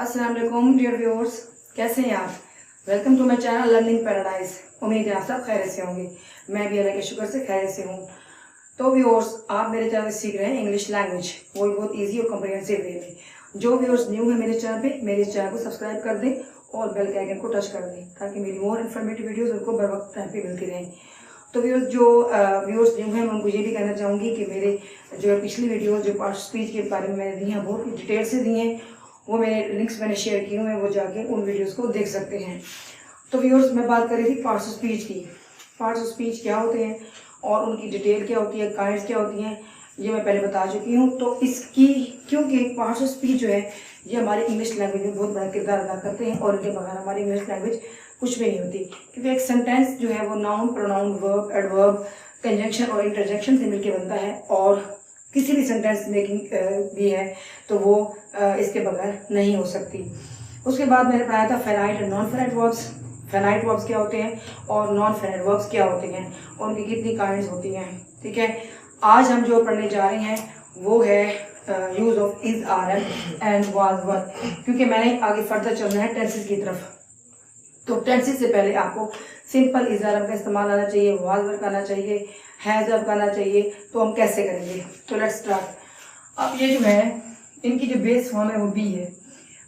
अस्सलाम वालेकुम dear viewers, कैसे हैं आप। Welcome to my channel learning paradise. उम्मीद है आप सब खैरियत से होंगे। मैं भी अल्लाह के शुक्र से खैरियत से हूँ। तो व्यूअर्स, आप मेरे चैनल सीख रहे हैं इंग्लिश लैंग्वेज, वो भी बहुत ईजी और कम्प्रिहेंसिव वे में। जो व्यूअर्स न्यू है मेरे चैनल पे, मेरे चैनल को सब्सक्राइब कर दें और बेल के आइकन को टच कर दें ताकि मेरी और इन्फॉर्मेटिव वीडियोज़ उनको बर वक्त टाइम पर मिलती रहें। तो व्यूअर्स, जो व्यूअर्स न्यू हैं मैं उनको ये भी कहना चाहूँगी कि मेरे जो पिछली वीडियो जो पार्ट स्पीच के बारे में मैंने दी हैं बहुत डिटेल से दी हैं, वो मेरे लिंक्स मैंने शेयर किए हुए हैं, वो जाके उन वीडियोस को देख सकते हैं। तो व्यूअर्स, मैं बात कर रही थी पार्ट्स ऑफ स्पीच की। पार्ट्स ऑफ स्पीच क्या होते हैं और उनकी डिटेल क्या होती है, काइंड्स क्या होती हैं, ये मैं पहले बता चुकी हूँ। तो इसकी क्योंकि पार्ट्स ऑफ स्पीच जो है ये हमारी इंग्लिश लैंग्वेज में बहुत बड़ा किरदार अदा करते हैं और इनके बगैर हमारी इंग्लिश लैंग्वेज कुछ भी नहीं होती। क्योंकि एक सेंटेंस जो है वो noun, pronoun, verb, adverb, conjunction और इंटरजेक्शन से मिलकर बनता है और किसी भी सेंटेंस मेकिंग भी है तो वो इसके बगैर नहीं हो सकती। उसके बाद मैंने पढ़ाया था फेनाइट और नॉन फेनाइट वर्ब्स। फेनाइट वर्ब्स क्या होते हैं और नॉन फेनाइट वर्ब्स क्या होते हैं और उनकी कितनी काइंड्स होती हैं। ठीक है, आज हम जो पढ़ने जा रहे हैं वो है use of is, are and was were. क्योंकि मैंने आगे फर्दर चलना है टेंसेस की तरफ। तो टेंसेस से पहले आपको सिंपल इज, आर का इस्तेमाल आना चाहिए, वाज वर करना चाहिए, हैज अब करना चाहिए। तो हम कैसे करेंगे, तो लेट्स स्टार्ट। अब ये जो है इनकी जो बेस फॉर्म है वो बी है।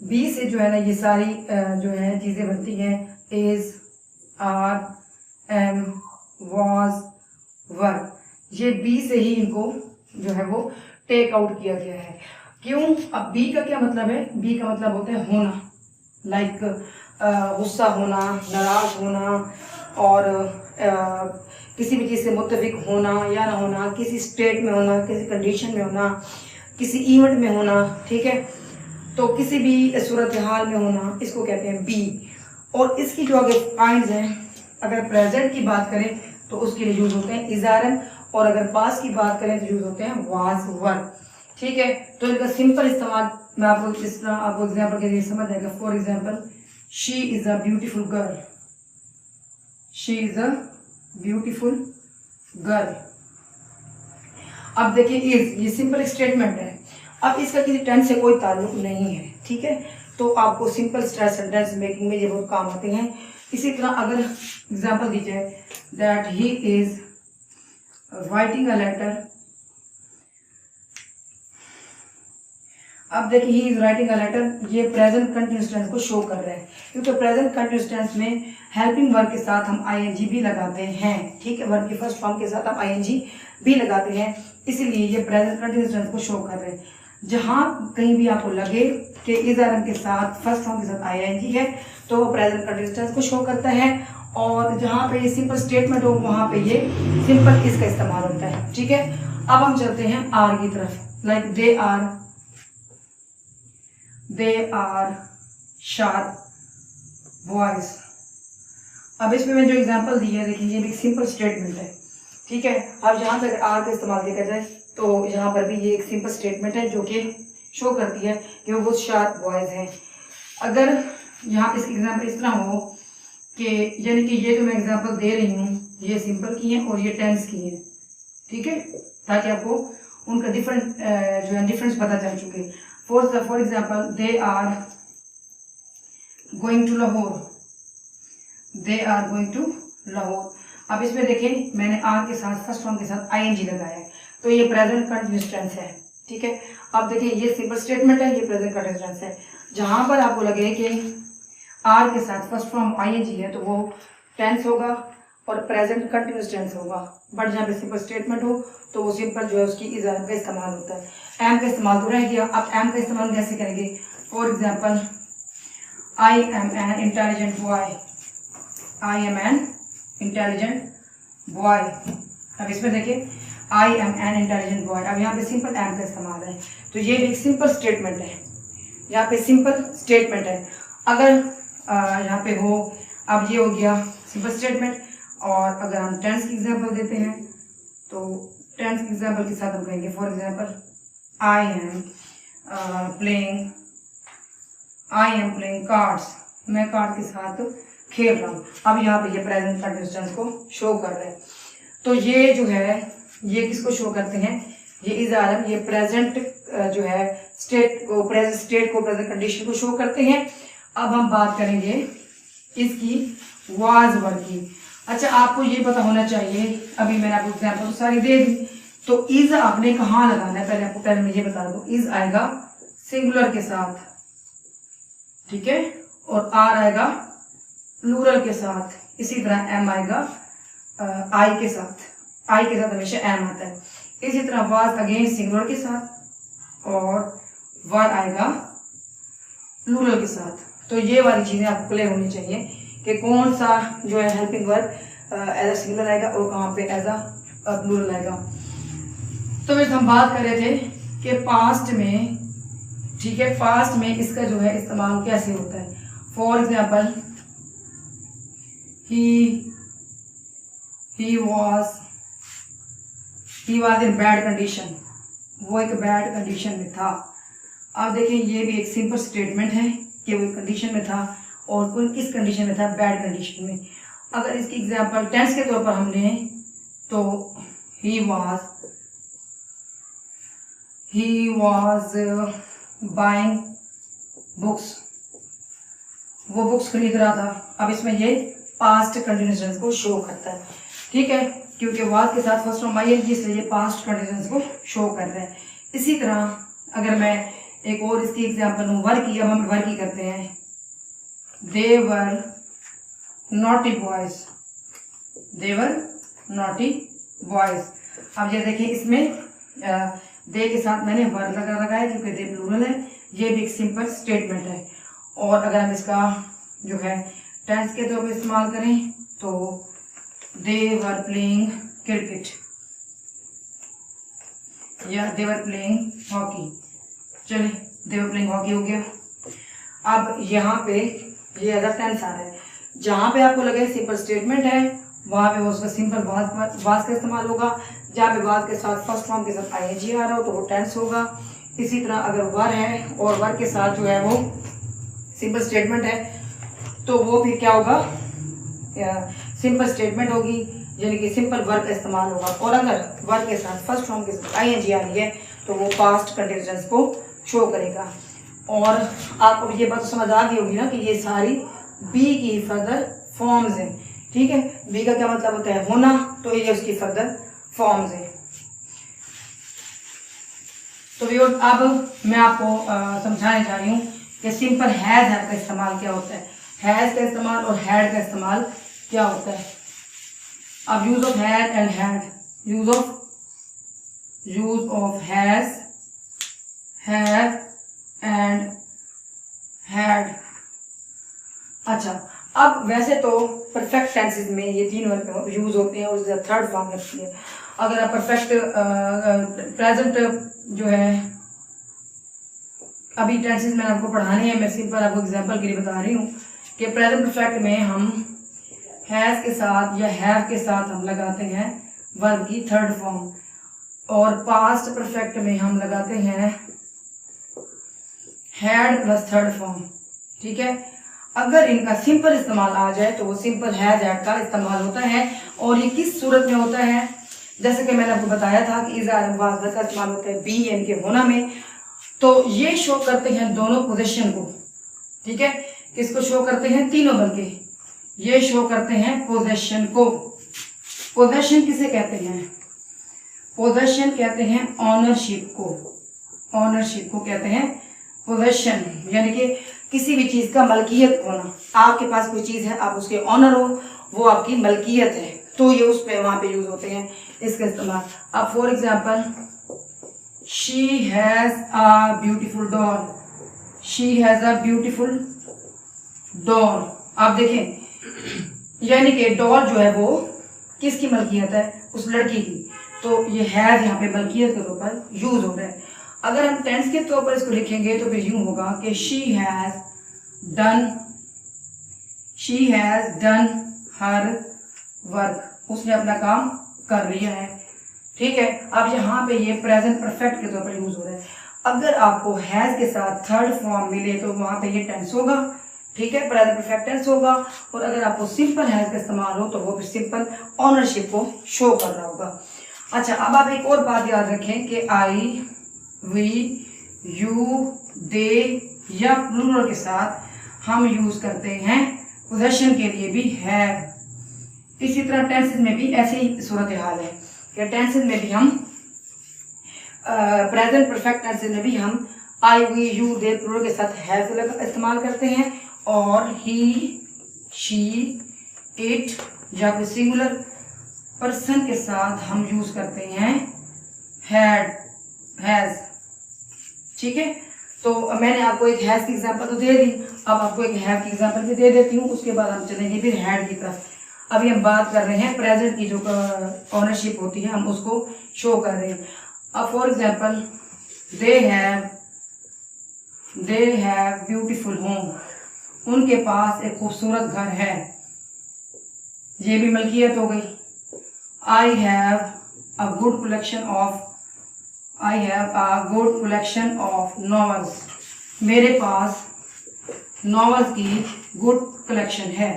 बी से जो है ना ये सारी जो है चीज़ें बनती हैं, इज, आर, एम, वाज, वर। ये बी से ही इनको जो है वो टेक आउट किया गया है। क्यों? अब बी का क्या मतलब है? बी का मतलब होता है होना, लाइक गुस्सा होना, नाराज होना और किसी भी चीज़ से मुत्तफिक होना या ना होना, किसी स्टेट में होना, किसी कंडीशन में होना, किसी इवेंट में होना। ठीक है, तो किसी भी सूरत हाल में होना, इसको कहते हैं बी। और इसकी जो अगर काइंड्स हैं, अगर प्रेजेंट की बात करें तो उसके लिए यूज होते हैं इजारन, और अगर पास्ट की बात करें तो यूज होते हैं वाज, वर। ठीक है, तो इनका सिंपल इस्तेमाल मैं आपको इस तरह आपको एग्जाम्पल के लिए समझ आएगा। For example, she is a beautiful girl. She is a beautiful girl. अब देखिए इज, ये सिंपल स्टेटमेंट है। अब इसका किसी टेंस से कोई ताल्लुक नहीं है। ठीक है, तो आपको सिंपल सेंटेंस मेकिंग में ये बहुत काम आते हैं। इसी तरह अगर एग्जांपल दी जाए that he is writing a letter. अब देखिए he is writing a letter, ये प्रेजेंट कंटिन्यूअस टेंस को शो कर रहा है क्योंकि प्रेजेंट कंटिन्यूअस टेंस में हेल्पिंग वर्ब के साथ हम आईएनजी भी लगाते हैं। ठीक है, वर्ब की फर्स्ट फॉर्म के साथ हम आईएनजी भी लगाते हैं, इसीलिए ये प्रेजेंट कंटिन्यूअस टेंस को शो कर रहे हैं। जहाँ कहीं भी आपको लगे कि इज आर के साथ फर्स्ट फॉर्म के साथ आईएनजी है तो वो प्रेजेंट कंटिन्यूअस टेंस को शो करता है, और जहाँ पे ये सिंपल स्टेटमेंट हो वहाँ पे ये सिंपल इसका इस्तेमाल होता है। ठीक है, अब हम चलते हैं आर की तरफ। Like they are sharp boys. अब इसमें मैं जो एग्जांपल दी है, देखिए ये भी सिंपल स्टेटमेंट है। ठीक है, अब यहाँ पे अगर आर का इस्तेमाल देखा जाए तो यहाँ पर भी ये एक सिंपल स्टेटमेंट है जो कि शो करती है कि वो शार्प बॉयज हैं। अगर यहाँ इसकी एग्जांपल इस तरह हो कि यानी कि ये जो मैं एग्जांपल दे रही हूँ ये सिंपल की है और ये टेंस की है। ठीक है, ताकि आपको उनका जो है डिफरेंस पता चल चुके। For example, they are going to Lahore. They are going to Lahore. अब इसमें देखें मैंने आर के साथ फर्स्ट फॉर्म के साथ आईएनजी लगाया है, तो ये प्रेजेंट कंटिन्यूअस टेंस है। ठीक है, अब देखिए ये सिंपल स्टेटमेंट है, ये प्रेजेंट कंटिन्यूअस टेंस है। जहां पर आपको लगे कि आर के साथ फर्स्ट फॉर्म आईएनजी है तो वो टेंस होगा और प्रेजेंट कंटिन्यूअस टेंस होगा। बट जहाँ पे सिंपल स्टेटमेंट हो तो वो सिंपल जो है उसकी इज आर का इस्तेमाल होता है। एम का इस्तेमाल तो रह गया। अब एम का इस्तेमाल कैसे करेंगे? For example, I am an intelligent boy. I am an intelligent boy. अब इसमें देखिए I am an intelligent boy. अब यहाँ पे सिंपल एम का इस्तेमाल है, तो ये भी एक सिंपल स्टेटमेंट है। यहाँ पे सिंपल स्टेटमेंट है। अगर यहाँ पे हो, अब ये हो गया सिंपल स्टेटमेंट। और अगर हम टेंस की एग्जांपल देते हैं तो टेंस की एग्जांपल के साथ हम कहेंगे for example, I am playing cards. मैं कार्ड के साथ खेल रहा हूँ। अब यहाँ पे ये प्रेजेंट कंटिन्यूअस टेंस को शो कर रहे हैं। तो ये जो है ये किसको शो करते हैं? ये इज आर एम, ये प्रेजेंट जो है स्टेट को, प्रेजेंट कंडीशन को शो करते हैं। अब हम बात करेंगे इसकी वाज वर्ब की। अच्छा, आपको ये पता होना चाहिए, अभी मैंने आपको एग्जाम्पल सारी दे दी, तो इज आपने कहाँ लगाना है, पहले मैं ये बता दूं। इज आएगा सिंगुलर के साथ, ठीक है, और आर आएगा प्लूरल के साथ। इसी तरह एम आएगा आई के साथ, हमेशा एम आता है। इसी तरह वाज अगेन सिंगुलर के साथ और वर आएगा प्लूरल के साथ। तो ये वाली चीजें आपको क्लियर होनी चाहिए कि कौन सा जो है helping verb as a singular आएगा और कहाँ पे एज अ प्लूरल आएगा। तो फिर हम बात कर रहे थे कि पास्ट में, ठीक है, पास्ट में इसका जो है इस्तेमाल कैसे होता है। For example he was in bad condition, वो एक बैड कंडीशन में था। आप देखें ये भी एक सिंपल स्टेटमेंट है कि वो कंडीशन में था, और कौन किस कंडीशन में था, बैड कंडीशन में। अगर इसकी एग्जांपल टेंस के तौर पर हमने तो he was buying books, वो बुक्स खरीद रहा था। अब इसमें ये पास्ट कंटिन्यूस को शो करता है, ठीक है, क्योंकि वाज के साथ फर्स्ट फॉर्म आई है, इसलिए ये पास्ट कंटिन्यूस को शो कर रहा है। इसी तरह अगर मैं एक और इसकी एग्जांपल लूँ वर की, अब हम वर की करते हैं। दे वर नॉटी बॉयज। अब ये देखिए इसमें दे के साथ मैंने वर लगाया क्योंकि दे प्लूरल है। ये भी एक सिंपल स्टेटमेंट है। और अगर हम इसका जो है टेंस के तौर पर इस्तेमाल करें तो दे वर प्लेइंग क्रिकेट या दे वर प्लेइंग हॉकी। चलिए, दे वर प्लेइंग हॉकी हो गया। अब यहाँ पे ये अगर टेंस आ रहा है, जहाँ पे आपको लगे सिंपल स्टेटमेंट है वहाँ पे उसका सिंपल वाज का इस्तेमाल होगा। जहाँ पे वाज के साथ फर्स्ट फॉर्म के साथ आईएनजी आ रहा हो तो वो टेंस होगा। इसी तरह अगर वर है और वर के साथ जो है वो सिंपल स्टेटमेंट है तो वो फिर क्या होगा, सिंपल स्टेटमेंट होगी, यानी कि सिंपल वर्ब का इस्तेमाल होगा। और अगर वर्ब के साथ फर्स्ट फॉर्म के साथ आईएनजी आ रही है तो वो पास्ट कंटिन्यूअस को शो करेगा। और आपको ये बात समझ आ गई होगी ना कि ये सारी बी की फर्दर फॉर्म्स हैं, ठीक है। बी का क्या मतलब होता है, होना, तो ये उसकी फर्दर फॉर्म्स हैं। तो व्यूअर्स, अब मैं आपको समझाने जा रही हूँ कि सिंपल हैज का इस्तेमाल क्या होता है, हैज का इस्तेमाल और हैड का इस्तेमाल क्या होता है। अब use of had and had, use of has, have and had. अच्छा, अब वैसे तो परफेक्ट टेंसेस में ये तीन वर्ब यूज होते हैं और उसके थर्ड फॉर्म लगती है। अगर आप परफेक्ट प्रेजेंट जो है, अभी टेंसेस मैंने आपको पढ़ाने हैं, मैं सिंपल आपको एग्जांपल के लिए बता रही हूँ कि प्रेजेंट परफेक्ट में हम हैज के साथ या हैव के साथ हम लगाते हैं वर्ब की थर्ड फॉर्म, और पास्ट परफेक्ट में हम लगाते हैं हैड प्लस थर्ड फॉर्म, ठीक है। अगर इनका सिंपल इस्तेमाल आ जाए तो वो सिंपल हैज हैड का इस्तेमाल होता है। और ये किस सूरत में होता है, जैसे कि मैंने आपको बताया था कि इज़ आर वाज का इस्तेमाल होता है बी यानी कि होना में। तो ये शो करते हैं दोनों पोजीशन को, ठीक है। किसको शो करते हैं, तीनों, बल्कि ये शो करते हैं पोजीशन को। पोजीशन किसे कहते हैं, पोजीशन कहते हैं ऑनरशिप को, ऑनरशिप को कहते हैं पोजीशन, यानी कि किसी भी चीज का मलकियत होना। आपके पास कोई चीज है, आप उसके ऑनर हो, वो आपकी मलकियत है, तो ये उस पे वहां पे यूज होते हैं इसका इस्तेमाल। अब for example, she has a beautiful doll, she has a beautiful doll. आप देखें, यानी कि डॉल जो है वो किसकी मलकियत है, उस लड़की की, तो ये हैज यहाँ पे मलकियत के तौर पर यूज हो रहा है। अगर हम टेंस के तौर पर इसको लिखेंगे तो फिर यूं होगा कि she has done her work, उसने अपना काम कर लिया है, ठीक है। अब यहाँ पे ये प्रेजेंट परफेक्ट के तौर पर यूज हो रहा है। अगर आपको हैज के साथ थर्ड फॉर्म मिले तो वहां पे ये टेंस होगा, ठीक है, प्रेजेंट परफेक्ट टेंस होगा। और अगर आपको सिंपल हैज का इस्तेमाल हो तो वो फिर सिंपल ऑनरशिप को शो कर रहा होगा। अच्छा, अब आप एक और बात याद रखें कि आई, वी, यू, दे या प्लूरल के साथ हम यूज करते हैं पोजेशन के लिए भी हैव। इसी तरह टेंसेस में भी ऐसे ही सूरत हाल है कि टेंसेस में भी हम प्रेजेंट परफेक्ट टेंसेस में भी हम आई, वी, यू, दे प्लूरल के साथ हैव का इस्तेमाल करते हैं, और ही, शी, इट या कोई सिंगुलर पर्सन के साथ हम यूज करते हैं हैड, हैज। ठीक है, तो मैंने आपको एक हैज की एग्जांपल तो दे दी, अब आपको एक हैव की एग्जांपल भी दे देती हूँ, उसके बाद हम चलेंगे फिर हैड की तरफ। अभी हम बात कर रहे हैं प्रेजेंट की जो ऑनरशिप होती है, हम उसको शो कर रहे हैं। अब for example they have beautiful home, उनके पास एक खूबसूरत घर है, ये भी मलकियत हो गई। I have a good collection of novels, मेरे पास नॉवेल्स की गुड कलेक्शन है।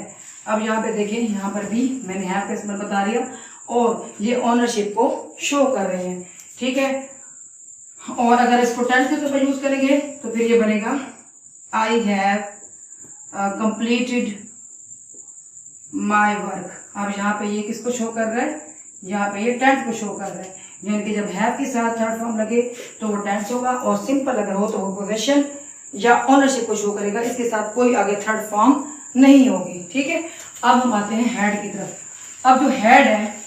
अब यहाँ पे देखिए, यहाँ पर भी मैंने हैव का इस्तेमाल बता दिया और ये ऑनरशिप को शो कर रहे हैं। ठीक है, और अगर इसको टेंस के तौर पर यूज करेंगे तो फिर ये बनेगा I have completed my work. अब यहाँ पे ये किसको शो कर रहा है, यहाँ पे ये टेंस को शो कर रहा है, यानी कि जब हैव के साथ थर्ड फॉर्म लगे तो वो टेंस होगा, और सिंपल अगर हो तो वो पोजेशन या ऑनरशिप को शो करेगा, इसके साथ कोई आगे थर्ड फॉर्म नहीं होगी। ठीक है, अब हम आते हैं हैड की तरफ। अब जो हैड है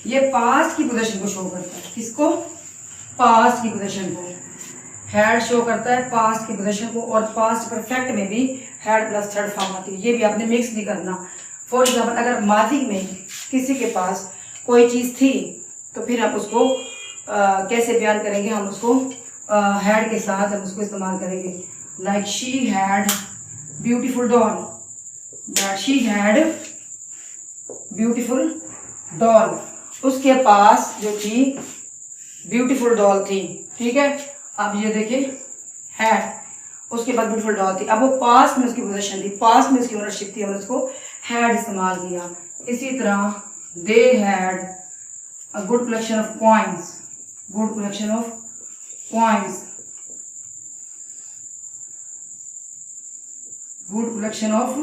ये पास्ट की पोजीशन को शो करता है, किसको, पास्ट की पोजीशन को हैड शो करता है, पास्ट की पोजीशन को, और पास्ट परफेक्ट में भी हैड प्लस थर्ड फॉर्म आती है, ये भी आपने मिक्स नहीं करना। फॉर एग्जाम्पल अगर माजी में किसी के पास कोई चीज़ थी तो फिर आप उसको कैसे बयान करेंगे, हम उसको हैड के साथ हम उसको इस्तेमाल करेंगे। Like she had beautiful doll, that she had beautiful doll, उसके पास जो थी ब्यूटीफुल डॉल थी। ठीक है, अब ये देखिए हैड, उसके बाद ब्यूटीफुल डॉल थी, अब वो पास्ट में उसकी पोजीशन थी, पास्ट में उसकी ओनरशिप थी, हमने उसको हैड इस्तेमाल किया। इसी तरह they had a good collection of coins, good collection of coins, good collection of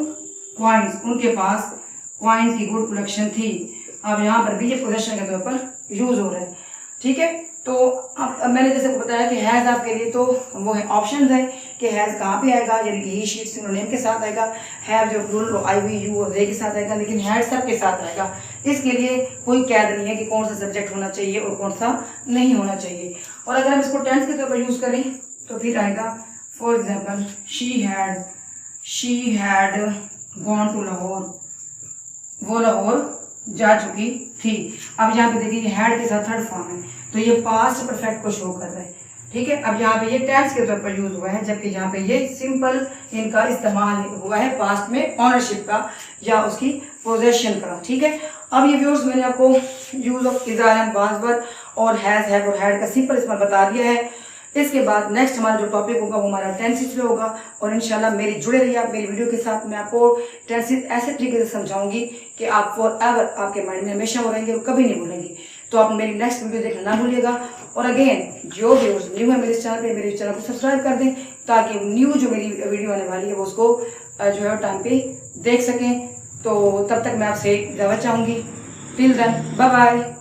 coins, उनके पास कॉइन्स की गुड कलेक्शन थी। अब यहाँ पर भी ये पोजीशन के तौर पर यूज हो रहा है। ठीक है, तो अब मैंने जैसे बताया कि हैज आपके लिए तो वो है ऑप्शन है कि हैज कहाँ पे आएगा, यानी कि ही, शी, सिंगुलर नेम के साथ आएगा, हैव जो प्लूरल आई, वी, यू और दे के साथ आएगा, लेकिन हैड सब के साथ आएगा। इसके लिए कोई कैद नहीं है कि कौन सा सब्जेक्ट होना चाहिए और कौन सा नहीं होना चाहिए। और अगर हम इसको टेंस के तौर पर यूज करें तो फिर आएगा for example she had gone to Lahore, वो लाहौर जा चुकी थी। अब यहाँ पे देखिए हैड के साथ थर्ड फॉर्म है, तो ये पास्ट परफेक्ट को शो कर रहा है। ठीक है, अब यहाँ पे ये टेंस के तौर पर यूज हुआ है, जबकि यहाँ पे ये सिंपल इनका इस्तेमाल हुआ है पास्ट में ऑनरशिप का या उसकी पोजेशन का। ठीक है, अब ये व्यूअर्स मैंने आपको यूज ऑफ इज़ार वाज़वर और हैज, हैव और हैड का सिंपल इस्तेमाल बता दिया है। इसके बाद नेक्स्ट हमारा जो टॉपिक होगा वो हमारा टेंसेस पे होगा, और इंशाल्लाह मेरी जुड़े रहिए आप मेरी वीडियो के साथ। मैं आपको टेंसेस ऐसे तरीके से समझाऊंगी कि आप फॉर एवर आपके माइंड में हमेशा वो रहेंगे और कभी नहीं भूलेंगे। तो आप मेरी नेक्स्ट वीडियो देखना ना भूलिएगा। और अगेन जो व्यूअर्स न्यू है मेरे चैनल पे, मेरे चैनल को सब्सक्राइब कर दें ताकि न्यू जो मेरी वीडियो आने वाली है वो उसको जो है टाइम पे देख सकें। तो तब तक मैं आपसे इजाज़त चाहूँगी। Till then bye bye.